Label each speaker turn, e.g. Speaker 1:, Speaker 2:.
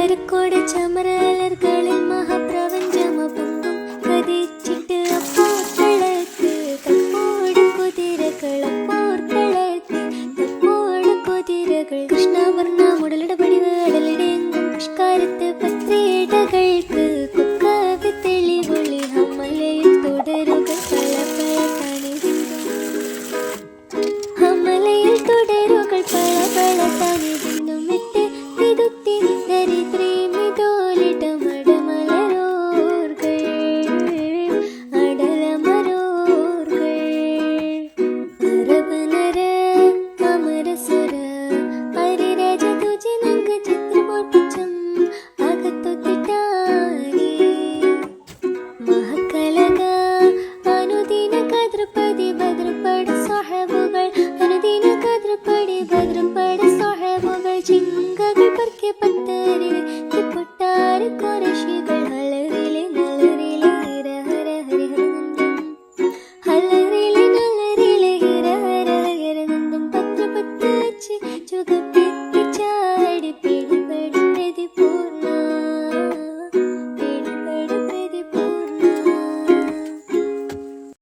Speaker 1: കരക്കോട് ചമരലർകളിൽ മഹാപ്രപഞ്ചമൊപ്പം കതിച്ചിട്ട് അപ്പോർക്കളത്ത് തപ്പോട് കുതിരകളപ്പോർക്കളത്ത് തപ്പോട് കുതിരകൾ കൃഷ്ണവർണ്ണ മുടലിട പടിവ് അടലിടെങ്കും പുഷ്കാരത്ത് പത്രേടകൾക്ക് കൊക്കവി തെളിവൊളി ഹമലയിൽ തുടരുകൾ പല പല തണിതിന്തും ഹമലയിൽ തുടരുകൾ പല പല തണിതിന്തും വിട്ട് വിതുത്തി ദരിദ്രീ മിതോലിടമടമലരോർകൾ അടലമരോർകൾ അരബനര അമരസുര ഹരിരാജ തുജി നങ്ക ചിത്രമോർപ്പിച്ചം അകത്തൊത്തിട്ടാനി മഹക്കലക അനുദിന കദ്രപതി ഭദ്രപട സാഹബുകൾ അനുദിന കദ്രപടി ഭദ്രപട സാഹബുകൾ ചിങ്കകൾ പർക്കെ പത്തരിൽ തിപ്പൊട്ടാര കുറശികൾ ഹലറിലെ നല്ലറിലെ ഹിര ഹര ഹരിഹരനന്ദം ഹലറിലെ നല്ലറിലെ ഹിര ഹര ഹരിഹരനന്ദം പത്ര പത്ത് ചുഗ